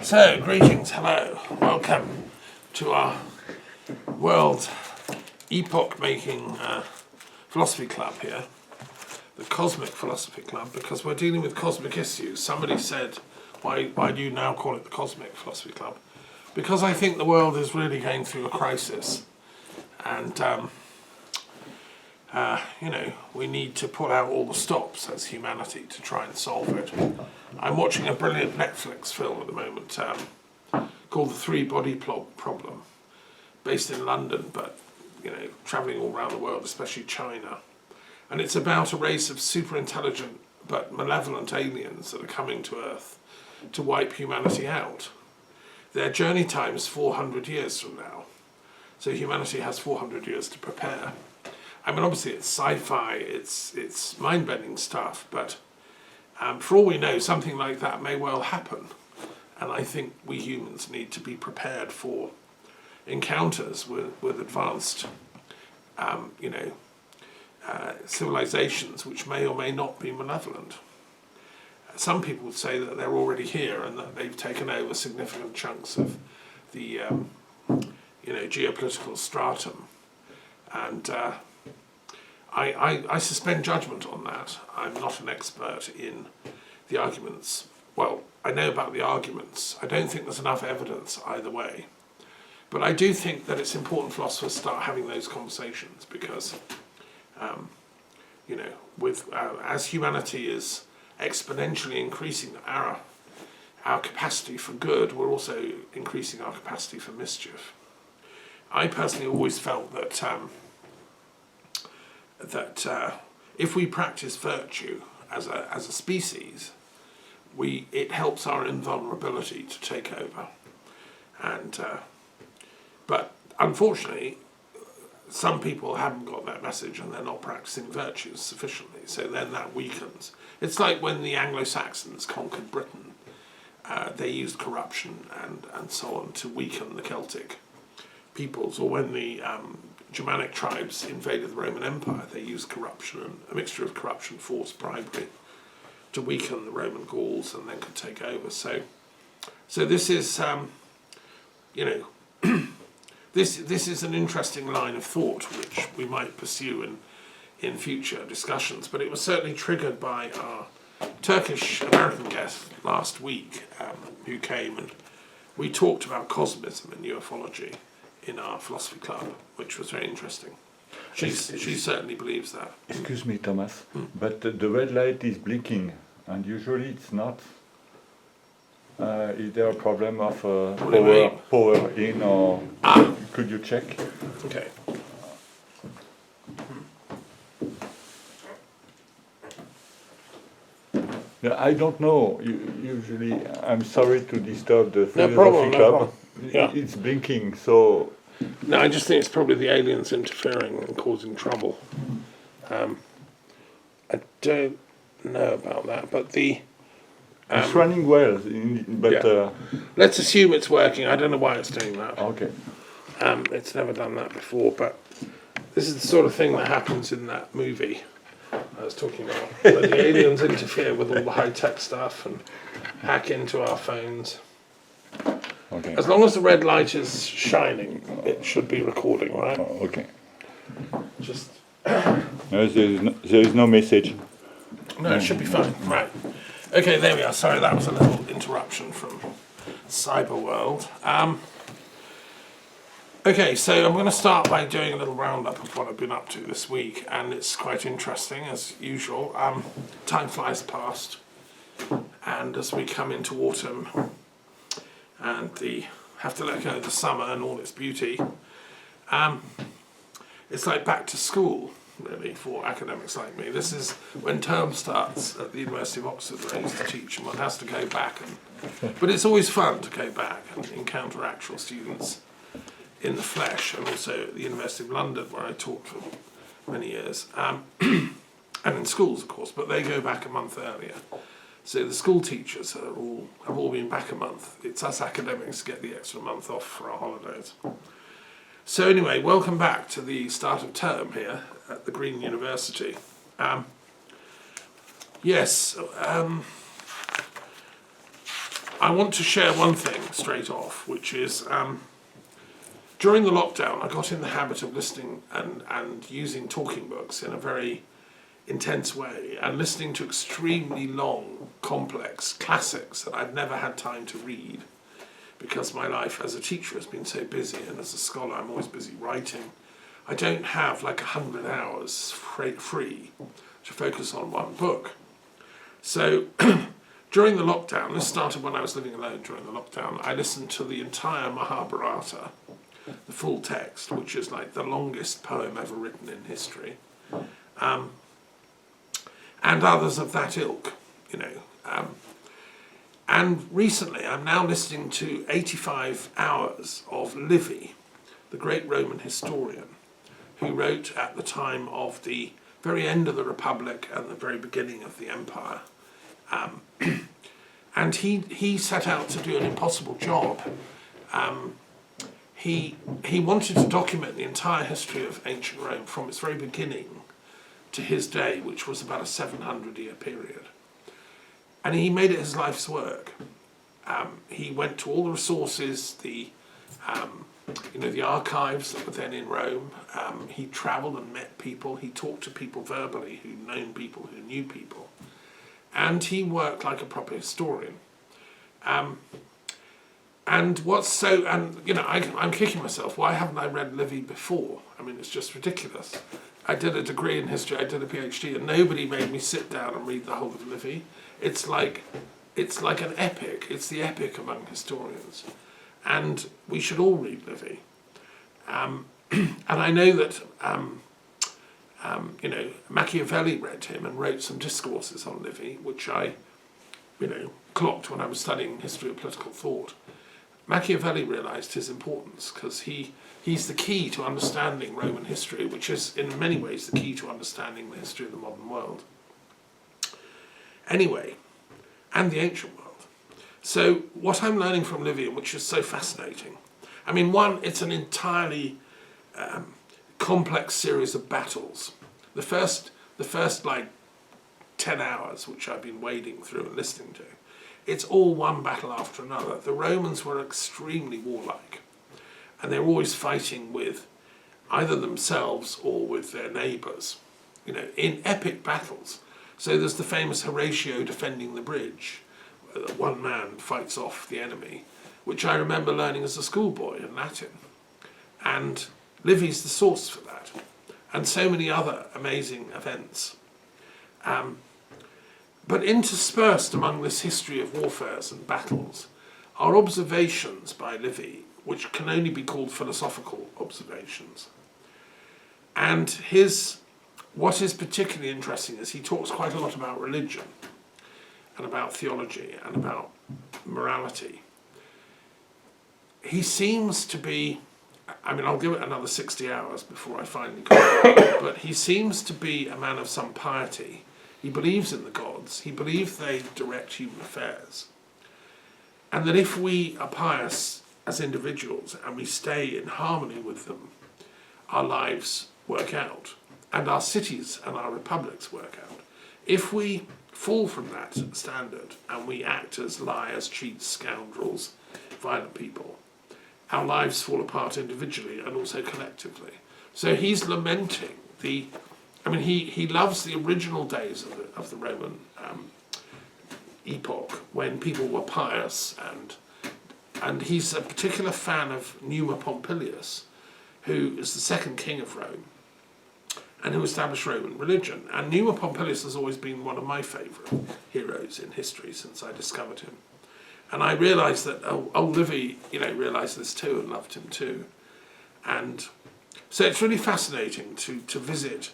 So, greetings, hello, welcome to our world epoch-making philosophy club here, the Cosmic Philosophy Club, because we're dealing with cosmic issues. Somebody said, why do you now call it the Cosmic Philosophy Club? Because I think the world is really going through a crisis, and we need to pull out all the stops as humanity to try and solve it. I'm watching a brilliant Netflix film at the moment called The Three-Body Problem, based in London, but travelling all around the world, especially China. And it's about a race of super intelligent but malevolent aliens that are coming to Earth to wipe humanity out. Their journey time is 400 years from now, so humanity has 400 years to prepare. I mean, obviously it's sci-fi, it's mind-bending stuff, but for all we know, something like that may well happen. And I think we humans need to be prepared for encounters with advanced, civilizations which may or may not be malevolent. Some people would say that they're already here and that they've taken over significant chunks of the, geopolitical stratum. And I suspend judgment on that. I'm not an expert in the arguments. Well, I know about the arguments. I don't think there's enough evidence either way. But I do think that it's important philosophers start having those conversations because, as humanity is exponentially increasing our capacity for good, we're also increasing our capacity for mischief. I personally always felt that if we practice virtue as a species, it helps our invulnerability to take over. And but unfortunately, some people haven't got that message and they're not practicing virtues sufficiently, so then that weakens. It's like when the Anglo-Saxons conquered Britain, they used corruption and so on to weaken the Celtic peoples, or when the Germanic tribes invaded the Roman Empire, they used corruption, and a mixture of corruption, force, bribery, to weaken the Roman Gauls and then could take over. So this is, this is an interesting line of thought which we might pursue in future discussions. But it was certainly triggered by our Turkish-American guest last week, who came, and we talked about cosmism and ufology in our philosophy club, which was very interesting. She certainly believes that. Excuse me, Thomas, but the red light is blinking, and usually it's not. Is there a problem of power in, or could you check? Okay. Yeah, I don't know. Usually, I'm sorry to disturb the philosophy club. Yeah. It's blinking, so. No, I just think it's probably the aliens interfering and causing trouble. I don't know about that, but it's running well, but... Yeah. Let's assume it's working. I don't know why it's doing that. Okay. It's never done that before, but this is the sort of thing that happens in that movie I was talking about, where the aliens interfere with all the high-tech stuff and hack into our phones. Okay. As long as the red light is shining, it should be recording, right? Okay. Just... No, there is no message. No, it should be fine. Right. Okay, there we are. Sorry, that was a little interruption from Cyber World. Okay, so I'm going to start by doing a little roundup of what I've been up to this week, and it's quite interesting, as usual. Time flies past, and as we come into autumn, and have to let go of the summer and all its beauty, it's like back to school, really, for academics like me. This is when term starts at the University of Oxford, where I used to teach, and one has to go back. But it's always fun to go back and encounter actual students in the flesh, and also at the University of London, where I taught for many years, and in schools, of course, but they go back a month earlier. So the school teachers have all been back a month. It's us academics get the extra month off for our holidays. So anyway, welcome back to the start of term here at the Green University. I want to share one thing straight off, which is during the lockdown, I got in the habit of listening and using talking books in a very intense way, and listening to extremely long, complex classics that I've never had time to read, because my life as a teacher has been so busy, and as a scholar I'm always busy writing. I don't have like 100 hours free to focus on one book. So during the lockdown, this started when I was living alone during the lockdown, I listened to the entire Mahabharata, the full text, which is like the longest poem ever written in history, and others of that ilk, you know. And recently I'm now listening to 85 hours of Livy, the great Roman historian, who wrote at the time of the very end of the Republic and the very beginning of the Empire. And he set out to do an impossible job. He wanted to document the entire history of ancient Rome from its very beginning to his day, which was about a 700-year period. And he made it his life's work. He went to all the resources, the archives that were then in Rome. He travelled and met people. He talked to people verbally who'd known people, who knew people. And he worked like a proper historian. I'm kicking myself. Why haven't I read Livy before? I mean, it's just ridiculous. I did a degree in history, I did a PhD, and nobody made me sit down and read the whole of Livy. It's like an epic. It's the epic among historians. And we should all read Livy. And I know that Machiavelli read him and wrote some discourses on Livy, which I clocked when I was studying history of political thought. Machiavelli realised his importance because he's the key to understanding Roman history, which is in many ways the key to understanding the history of the modern world. Anyway, and the ancient world. So what I'm learning from Livy, which is so fascinating, I mean, one, it's an entirely complex series of battles. The first like 10 hours, which I've been wading through and listening to, it's all one battle after another. The Romans were extremely warlike, and they're always fighting with either themselves or with their neighbours, in epic battles. So there's the famous Horatio defending the bridge, where one man fights off the enemy, which I remember learning as a schoolboy in Latin. And Livy's the source for that, and so many other amazing events. But interspersed among this history of warfares and battles are observations by Livy, which can only be called philosophical observations. And what is particularly interesting is he talks quite a lot about religion and about theology and about morality. He seems to be, I'll give it another 60 hours before I finally go, but he seems to be a man of some piety. He believes in the gods. He believes they direct human affairs. And that if we are pious as individuals and we stay in harmony with them, our lives work out, and our cities and our republics work out. If we fall from that standard and we act as liars, cheats, scoundrels, violent people, our lives fall apart individually and also collectively. So he's lamenting he loves the original days of the Roman epoch when people were pious, and he's a particular fan of Numa Pompilius, who is the second king of Rome and who established Roman religion. And Numa Pompilius has always been one of my favourite heroes in history since I discovered him. And I realised that Livy, realised this too and loved him too. And so it's really fascinating to visit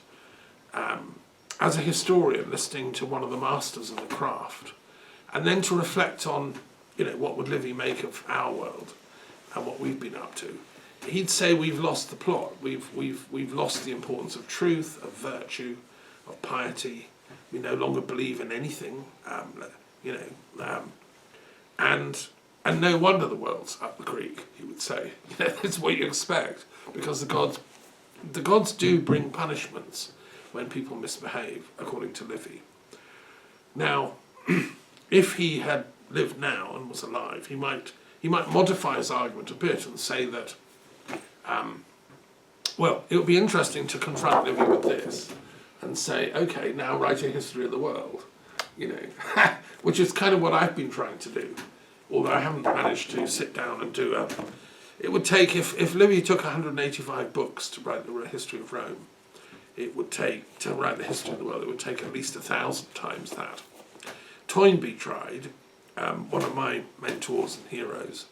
as a historian, listening to one of the masters of the craft, and then to reflect on, what would Livy make of our world and what we've been up to. He'd say we've lost the plot. We've lost the importance of truth, of virtue, of piety. We no longer believe in anything, and no wonder the world's up the creek. He would say, it's what you expect, because the gods do bring punishments when people misbehave, according to Livy. Now, if he had lived now and was alive, he might modify his argument a bit and say that, well, it would be interesting to confront Livy with this and say, okay, now write a history of the world, you know, which is kind of what I've been trying to do, although I haven't managed to sit down and do a... It would take, if Livy took 185 books to write the history of Rome, it would take, to write the history of the world, it would take at least 1,000 times that. Toynbee tried, one of my mentors and heroes.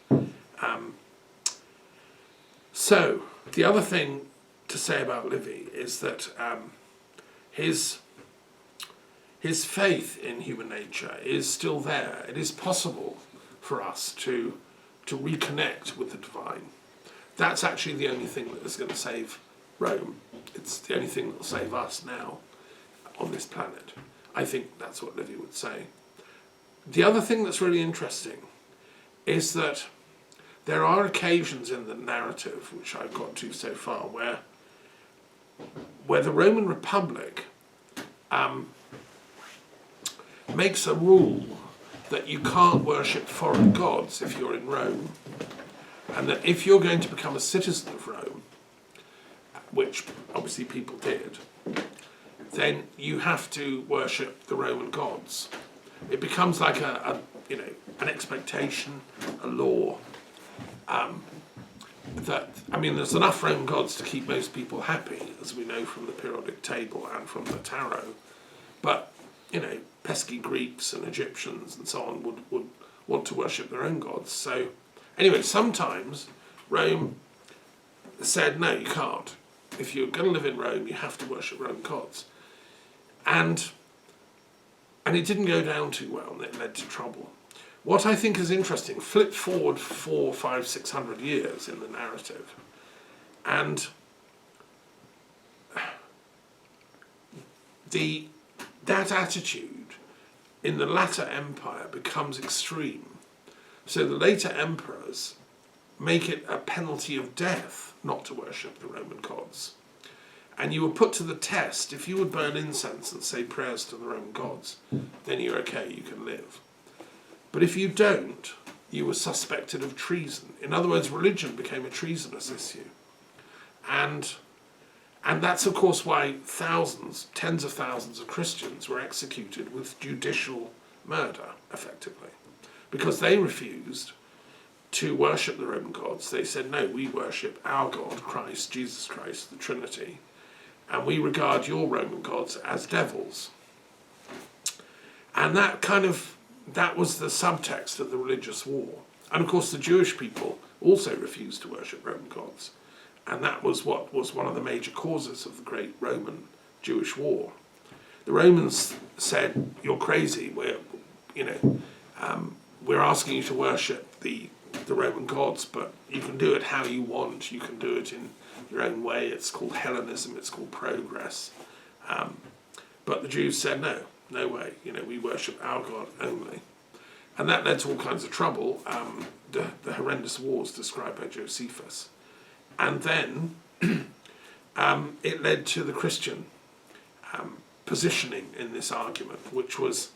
So, the other thing to say about Livy is that his faith in human nature is still there. It is possible for us to reconnect with the divine. That's actually the only thing that is going to save Rome. It's the only thing that will save us now on this planet. I think that's what Livy would say. The other thing that's really interesting is that there are occasions in the narrative, which I've got to so far, where the Roman Republic makes a rule that you can't worship foreign gods if you're in Rome, and that if you're going to become a citizen of Rome, which obviously people did, then you have to worship the Roman gods. It becomes like an expectation, a law. There's enough Roman gods to keep most people happy, as we know from the periodic table and from the tarot. But, pesky Greeks and Egyptians and so on would want to worship their own gods. So, anyway, sometimes Rome said, no, you can't. If you're going to live in Rome, you have to worship Roman gods. And it didn't go down too well, and it led to trouble. What I think is interesting, flip forward 400, 500, 600 years in the narrative, and that attitude in the latter empire becomes extreme. So the later emperors make it a penalty of death not to worship the Roman gods. And you were put to the test. If you would burn incense and say prayers to the Roman gods, then you're okay, you can live. But if you don't, you were suspected of treason. In other words, religion became a treasonous issue. And that's, of course, why thousands, tens of thousands of Christians were executed with judicial murder, effectively. Because they refused to worship the Roman gods. They said, no, we worship our God, Christ, Jesus Christ, the Trinity, and we regard your Roman gods as devils. And that was the subtext of the religious war. And of course the Jewish people also refused to worship Roman gods. And that was what was one of the major causes of the great Roman Jewish war. The Romans said, you're crazy, we're asking you to worship the Roman gods, but you can do it how you want, you can do it in your own way. It's called Hellenism, it's called progress. But the Jews said, no way, we worship our God only. And that led to all kinds of trouble, the horrendous wars described by Josephus. And then it led to the Christian positioning in this argument, which was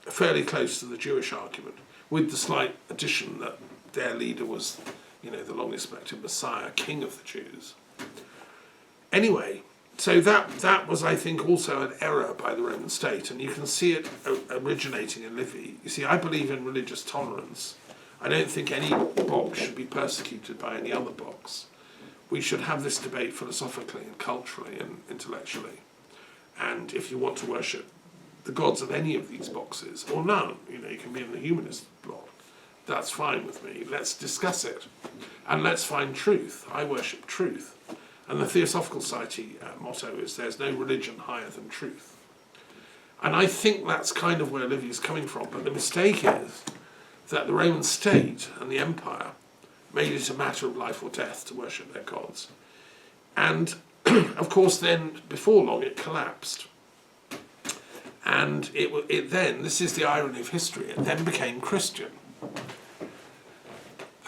fairly close to the Jewish argument, with the slight addition that their leader was, the long-expected Messiah, King of the Jews. Anyway, so that was, I think, also an error by the Roman state, and you can see it originating in Livy. You see, I believe in religious tolerance. I don't think any box should be persecuted by any other box. We should have this debate philosophically and culturally and intellectually. And if you want to worship the gods of any of these boxes, or none, you can be in the humanist bloc, that's fine with me. Let's discuss it. And let's find truth. I worship truth. And the Theosophical Society motto is, there's no religion higher than truth. And I think that's kind of where Livy's coming from. But the mistake is that the Roman state and the empire made it a matter of life or death to worship their gods. And, of course, then, before long, it collapsed. And it then, this is the irony of history, it then became Christian.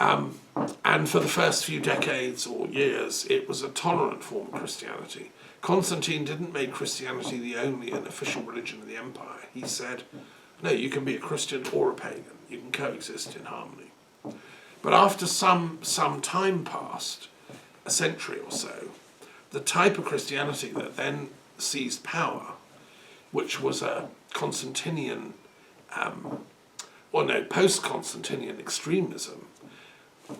And for the first few decades or years, it was a tolerant form of Christianity. Constantine didn't make Christianity the only and official religion of the empire. He said, No, you can be a Christian or a pagan. You can coexist in harmony. But after some time passed, a century or so, the type of Christianity that then seized power, which was a Constantinian, post-Constantinian extremism,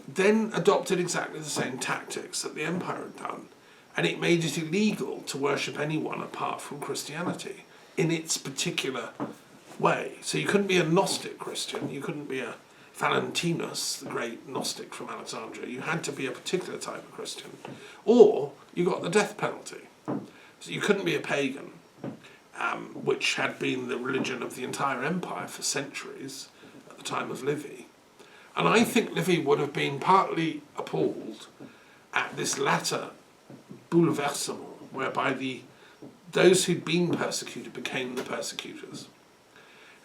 then adopted exactly the same tactics that the empire had done, and it made it illegal to worship anyone apart from Christianity in its particular way. So you couldn't be a Gnostic Christian, you couldn't be a Valentinus, the great Gnostic from Alexandria. You had to be a particular type of Christian, or you got the death penalty. So you couldn't be a pagan, which had been the religion of the entire empire for centuries at the time of Livy. And I think Livy would have been partly appalled at this latter bouleversement, whereby those who'd been persecuted became the persecutors.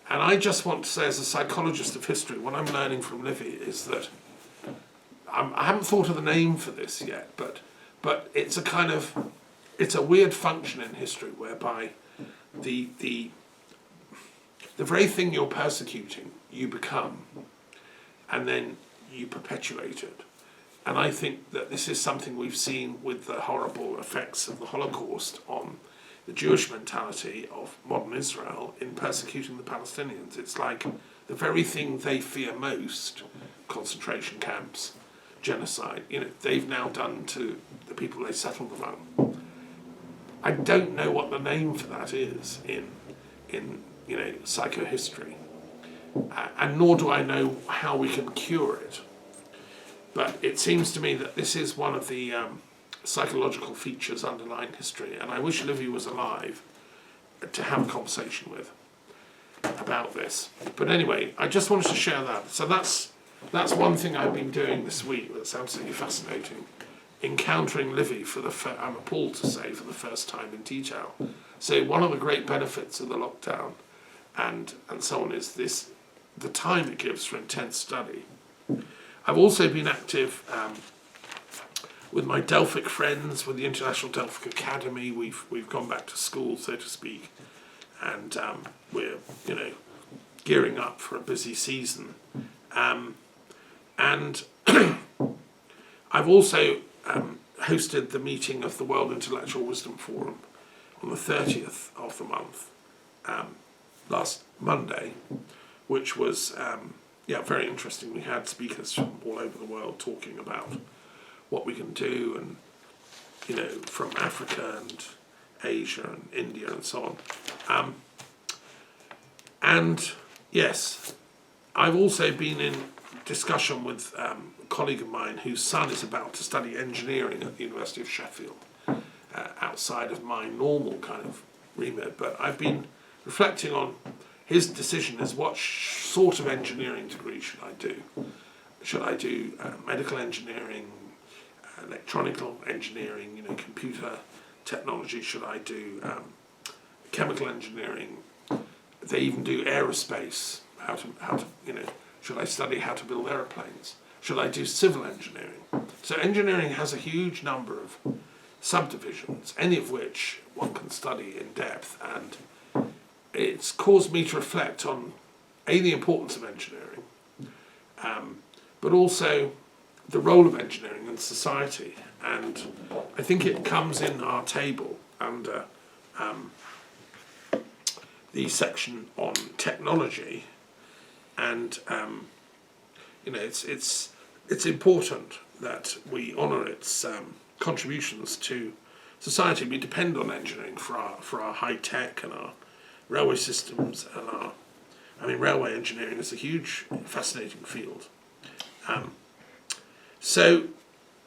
And I just want to say, as a psychologist of history, what I'm learning from Livy is that I haven't thought of the name for this yet, but it's it's a weird function in history whereby the very thing you're persecuting you become, and then you perpetuate it. And I think that this is something we've seen with the horrible effects of the Holocaust on the Jewish mentality of modern Israel in persecuting the Palestinians. It's like the very thing they fear most, concentration camps, genocide, they've now done to the people they settled among. I don't know what the name for that is in psychohistory, and nor do I know how we can cure it. But it seems to me that this is one of the psychological features underlying history, and I wish Livy was alive to have a conversation with about this. But anyway, I just wanted to share that. So that's one thing I've been doing this week that's absolutely fascinating. Encountering Livy I'm appalled to say, for the first time in detail. So one of the great benefits of the lockdown and so on is the time it gives for intense study. I've also been active with my Delphic friends, with the International Delphic Academy. We've gone back to school, so to speak, and we're gearing up for a busy season. And I've also hosted the meeting of the World Intellectual Wisdom Forum on the 30th of the month, last Monday, which was very interesting. We had speakers from all over the world talking about what we can do, and from Africa and Asia and India and so on. And yes, I've also been in discussion with a colleague of mine whose son is about to study engineering at the University of Sheffield, outside of my normal kind of remit. But I've been reflecting on his decision as what sort of engineering degree should I do? Should I do medical engineering, electronic engineering, computer technology? Should I do chemical engineering? They even do aerospace. How to should I study how to build airplanes? Should I do civil engineering? So engineering has a huge number of subdivisions, any of which one can study in depth, and it's caused me to reflect on the importance of engineering, but also the role of engineering in society. And I think it comes in our table under the section on technology, and it's important that we honour its contributions to society. We depend on engineering for our high tech and our railway systems, and railway engineering is a huge, fascinating field.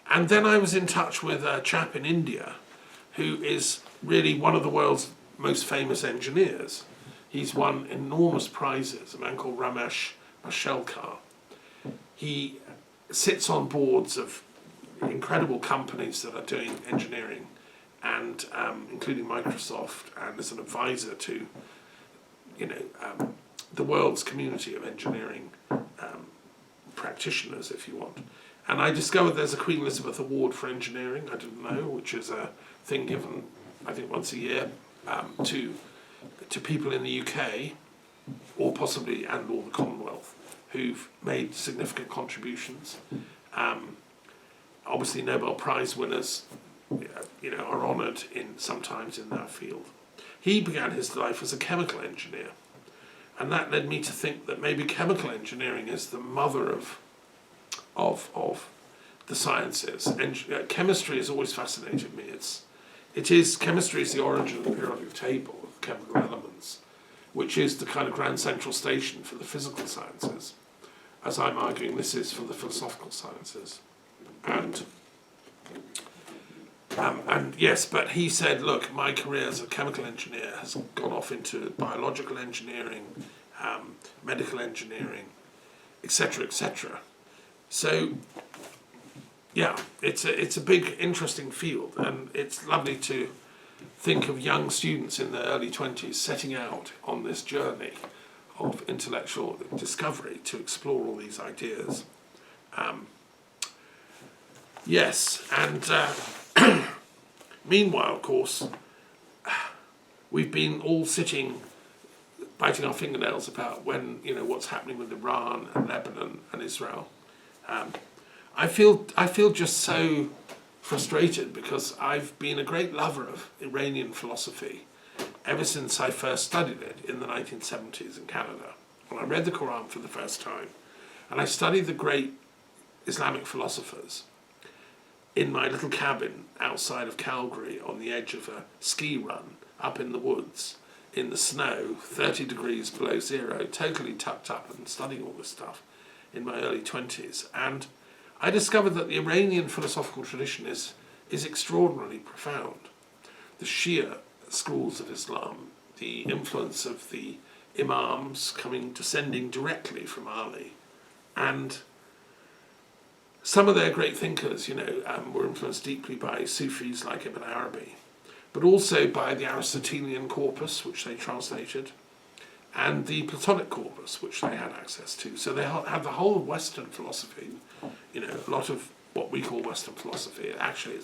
And then I was in touch with a chap in India who is really one of the world's most famous engineers. He's won enormous prizes, a man called Ramesh Mashelkar. He sits on boards of incredible companies that are doing engineering, and including Microsoft, and as an advisor to the world's community of engineering practitioners, if you want. And I discovered there's a Queen Elizabeth Award for Engineering, I didn't know, which is a thing given, I think, once a year to people in the UK. or possibly, and or the Commonwealth, who've made significant contributions. Obviously, Nobel Prize winners, are honoured sometimes in that field. He began his life as a chemical engineer, and that led me to think that maybe chemical engineering is the mother of the sciences. And chemistry has always fascinated me. Chemistry is the origin of the periodic table of chemical elements, which is the kind of grand central station for the physical sciences. As I'm arguing, this is for the philosophical sciences. And yes, but he said, look, my career as a chemical engineer has gone off into biological engineering, medical engineering, etc., etc. So, yeah, it's a big, interesting field, and it's lovely to think of young students in their early 20s setting out on this journey of intellectual discovery to explore all these ideas. Yes, and meanwhile, of course, we've been all sitting, biting our fingernails about what's happening with Iran and Lebanon and Israel. I feel just so frustrated because I've been a great lover of Iranian philosophy ever since I first studied it in the 1970s in Canada. When I read the Quran for the first time, and I studied the great Islamic philosophers in my little cabin outside of Calgary on the edge of a ski run up in the woods in the snow, 30 degrees below zero, totally tucked up and studying all this stuff in my early 20s. And I discovered that the Iranian philosophical tradition is extraordinarily profound. The Shia schools of Islam, the influence of the Imams descending directly from Ali, and some of their great thinkers, were influenced deeply by Sufis like Ibn Arabi, but also by the Aristotelian corpus, which they translated, and the Platonic corpus, which they had access to. So they had the whole of Western philosophy, a lot of what we call Western philosophy. Actually,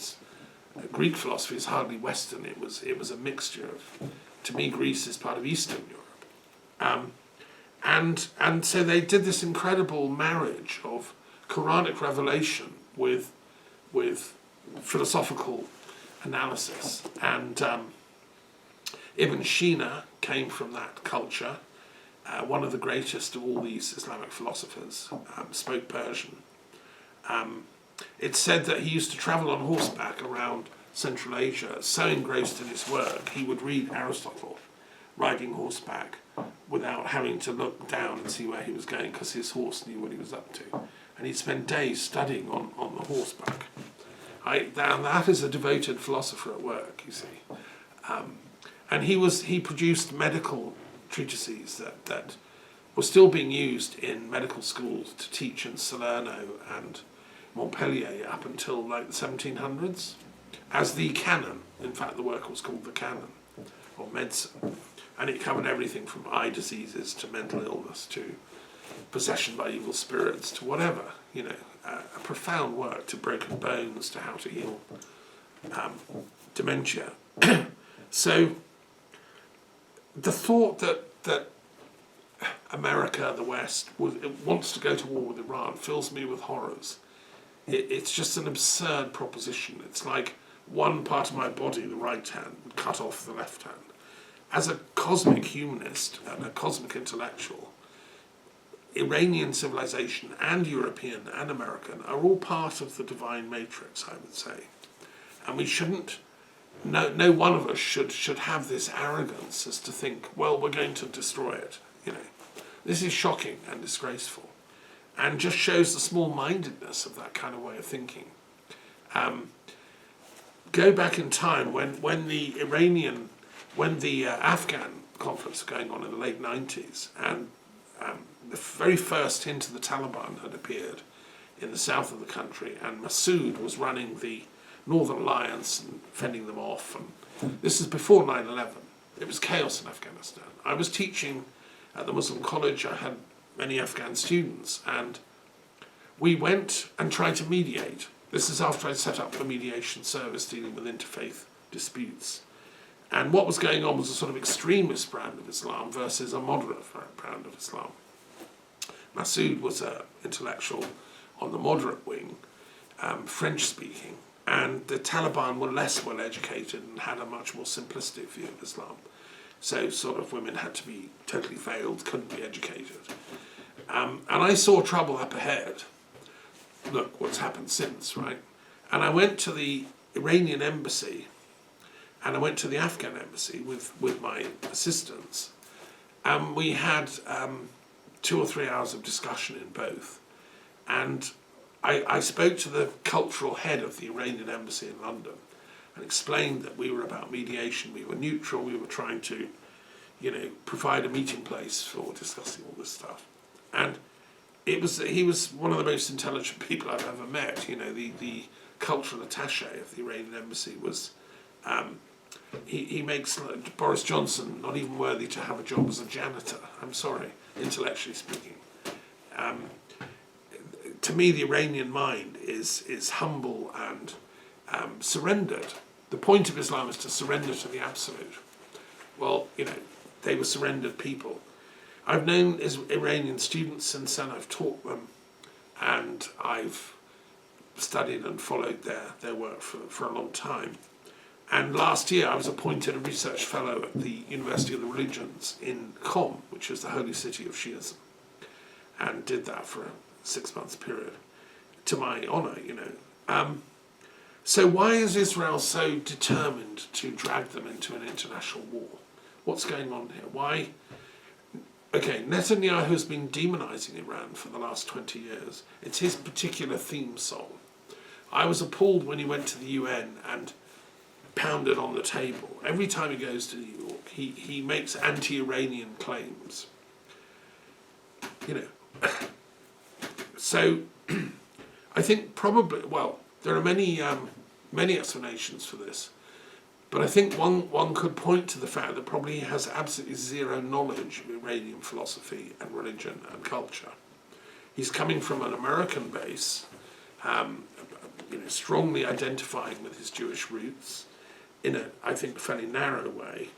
Greek philosophy is hardly Western. It was a mixture of, to me, Greece is part of Eastern Europe. And so they did this incredible marriage of Quranic revelation with philosophical analysis. And Ibn Sina came from that culture, one of the greatest of all these Islamic philosophers, spoke Persian. It's said that he used to travel on horseback around Central Asia, so engrossed in his work, he would read Aristotle riding horseback without having to look down and see where he was going, because his horse knew what he was up to. And he'd spend days studying on the horseback. That is a devoted philosopher at work, you see. And he produced medical treatises that were still being used in medical schools to teach in Salerno and Montpellier up until like the 1700s as the canon. In fact, the work was called the Canon of Medicine, and it covered everything from eye diseases to mental illness to possession by evil spirits to whatever, a profound work, to broken bones, to how to heal dementia. So the thought that America, the West, wants to go to war with Iran fills me with horrors. It's just an absurd proposition. It's like one part of my body, the right hand, cut off the left hand. As a cosmic humanist and a cosmic intellectual, Iranian civilization and European and American are all part of the divine matrix, I would say. And we shouldn't, no one of us should have this arrogance as to think, well, we're going to destroy it. This is shocking and disgraceful, and just shows the small-mindedness of that kind of way of thinking. Go back in time when the Afghan conflicts were going on in the late 90s, and the very first hint of the Taliban had appeared in the south of the country, and Massoud was running the Northern Alliance and fending them off. And this is before 9/11. It was chaos in Afghanistan. I was teaching at the Muslim college. I had many Afghan students, and we went and tried to mediate. This is after I set up the mediation service dealing with interfaith disputes. And what was going on was a sort of extremist brand of Islam versus a moderate brand of Islam. Masood was an intellectual on the moderate wing, French-speaking, and the Taliban were less well-educated and had a much more simplistic view of Islam. So sort of women had to be totally veiled, couldn't be educated. And I saw trouble up ahead. Look what's happened since, right? And I went to the Iranian embassy and I went to the Afghan embassy with my assistants. And we had 2 or 3 hours of discussion in both. And I spoke to the cultural head of the Iranian embassy in London and explained that we were about mediation, we were neutral, we were trying to, provide a meeting place for discussing all this stuff. And he was one of the most intelligent people I've ever met. The cultural attaché of the Iranian embassy was, he makes Boris Johnson not even worthy to have a job as a janitor. I'm sorry, intellectually speaking. To me, the Iranian mind is humble and surrendered. The point of Islam is to surrender to the absolute. Well, they were surrendered people. I've known Iranian students since then. I've taught them, and I've studied and followed their work for a long time. And last year I was appointed a research fellow at the University of the Religions in Qom, which is the holy city of Shiism, and did that for a 6 months period, to my honour, So why is Israel so determined to drag them into an international war? What's going on here? Why? Okay, Netanyahu has been demonising Iran for the last 20 years. It's his particular theme song. I was appalled when he went to the UN and pounded on the table. Every time he goes to New York, he makes anti-Iranian claims. So I think probably, there are many explanations for this, but I think one could point to the fact that probably he has absolutely zero knowledge of Iranian philosophy and religion and culture. He's coming from an American base, strongly identifying with his Jewish roots in a, I think, fairly narrow way.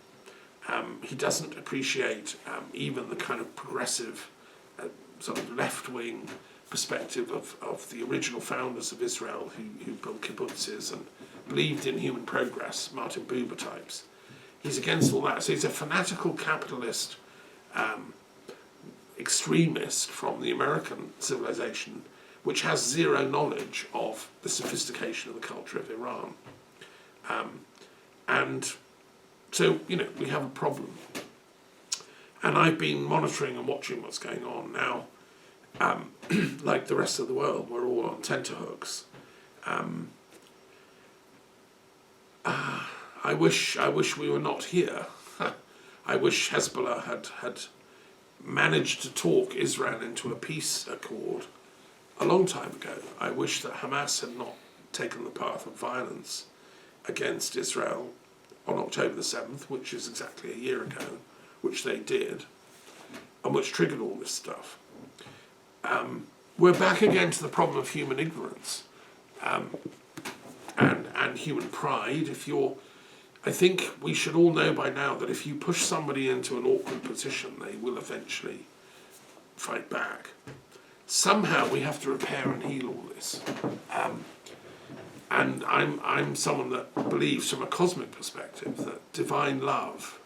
He doesn't appreciate even the kind of progressive, sort of left-wing perspective of the original founders of Israel who built kibbutzes and believed in human progress, Martin Buber types. He's against all that. So he's a fanatical capitalist extremist from the American civilization, which has zero knowledge of the sophistication of the culture of Iran. And so, we have a problem. And I've been monitoring and watching what's going on now. Like the rest of the world, we're all on tenterhooks. I wish we were not here. I wish Hezbollah had managed to talk Israel into a peace accord a long time ago. I wish that Hamas had not taken the path of violence against Israel on October the 7th, which is exactly a year ago, which they did, and which triggered all this stuff. We're back again to the problem of human ignorance and human pride. I think we should all know by now that if you push somebody into an awkward position, they will eventually fight back. Somehow we have to repair and heal all this. And I'm someone that believes from a cosmic perspective that divine love,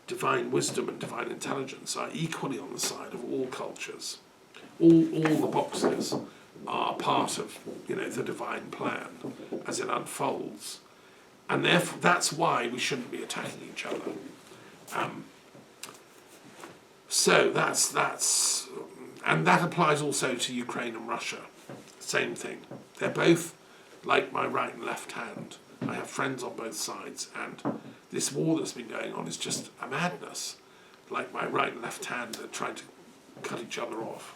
divine wisdom and divine intelligence are equally on the side of all cultures. All the boxes are part of the divine plan as it unfolds, and therefore that's why we shouldn't be attacking each other. So that's and that applies also to Ukraine and Russia. Same thing. They're both like my right and left hand. I have friends on both sides, and this war that's been going on is just a madness. Like my right and left hand are trying to cut each other off.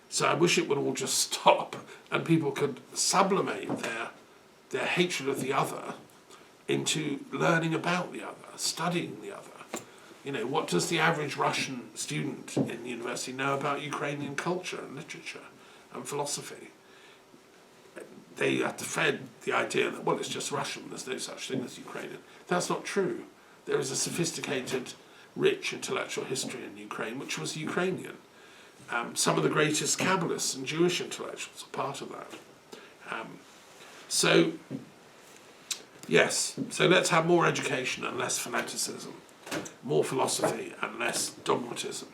So I wish it would all just stop and people could sublimate their hatred of the other into learning about the other, studying the other. What does the average Russian student in the university know about Ukrainian culture and literature and philosophy? They have fed the idea that, it's just Russian, there's no such thing as Ukrainian. That's not true. there is a sophisticated, rich intellectual history in Ukraine, which was Ukrainian. Some of the greatest Kabbalists and Jewish intellectuals are part of that. So, yes, so let's have more education and less fanaticism, more philosophy and less dogmatism.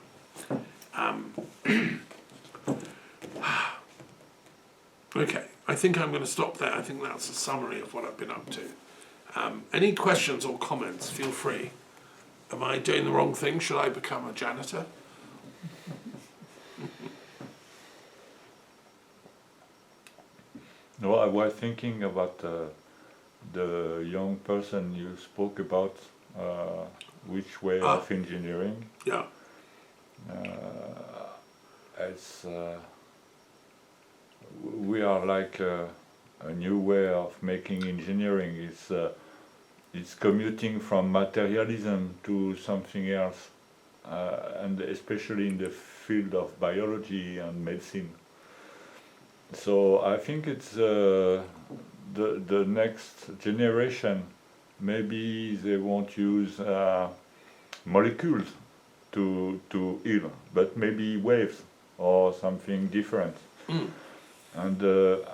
Okay, I think I'm going to stop there. I think that's a summary of what I've been up to. Any questions or comments, feel free. Am I doing the wrong thing? Should I become a janitor? No, I was thinking about the young person you spoke about, which way of engineering. Yeah. It's we are like a new way of making engineering. It's commuting from materialism to something else, and especially in the field of biology and medicine. So I think it's the next generation. Maybe they won't use molecules to heal, but maybe waves or something different. Mm. And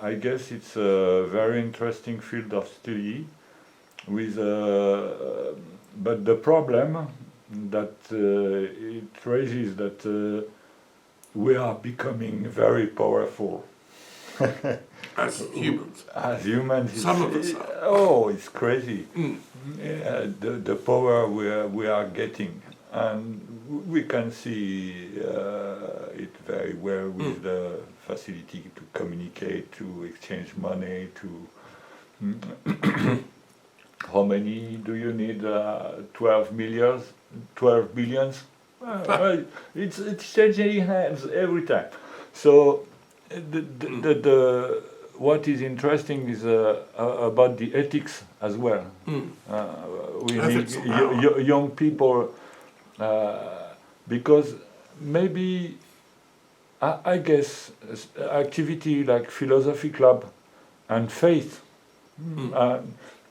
I guess it's a very interesting field of study. With but the problem that it raises that we are becoming very powerful. As humans. As humans, Some of us are. Oh, it's crazy. Mm. The power we are getting, and we can see it very well with the facility to communicate, to exchange money, to how many do you need? 12 billions? It's changing hands every time. So what is interesting is about the ethics as well. Mm. We Ethics need of power. young people because maybe I guess activity like philosophy club and faith.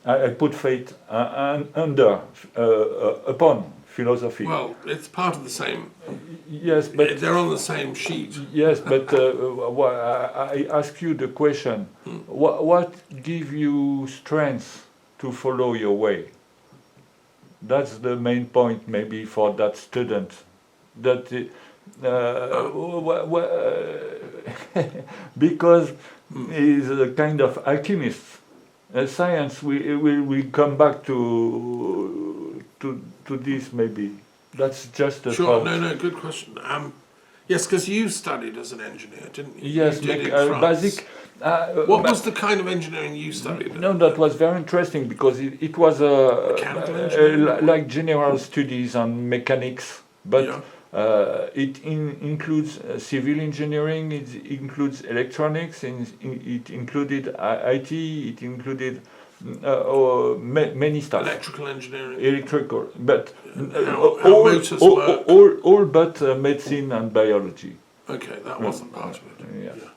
I put faith upon philosophy. Well, it's part of the same. Yes, but They're on the same sheet. yes, but I ask you the question: what gives you strength to follow your way? That's the main point, maybe for that student. That because he's a kind of alchemist. Science, we come back to this maybe. That's just a Sure, thought. no, good question. Yes, because you studied as an engineer, didn't you? Yes, You did in France. basic. What was the kind of engineering you studied? No, that was very interesting because it was Mechanical engineering? like general studies on mechanics, but Yeah. it includes civil engineering, it includes electronics, it included IT, it included many stuff. Electrical engineering. Electrical, but How motors work. all but medicine and biology. Okay, that wasn't part of it. Yes. Yeah.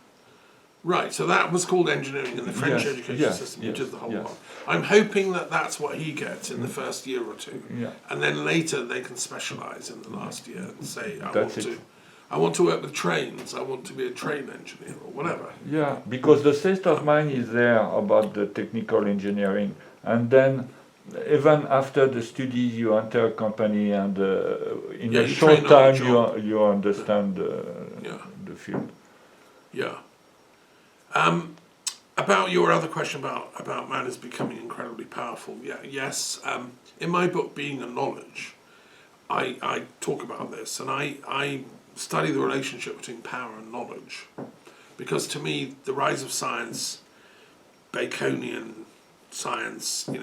Right, so that was called engineering in the French Yes, education yes, system, which yes, is the whole yes. lot. I'm hoping that that's what he gets in the first year or two. Yeah. And then later they can specialise in the last year and say, That's I want to work with trains, I want to be a train engineer or whatever. Yeah, because the state of mind is there about the technical engineering, and then even after the studies you enter a company, and in a you short train on the time job. you understand Yeah. the field. Yeah. About your other question about man is becoming incredibly powerful. Yeah. Yes. In my book, Being a Knowledge, I talk about this, and I study the relationship between power and knowledge, because to me, the rise of science, Baconian science, the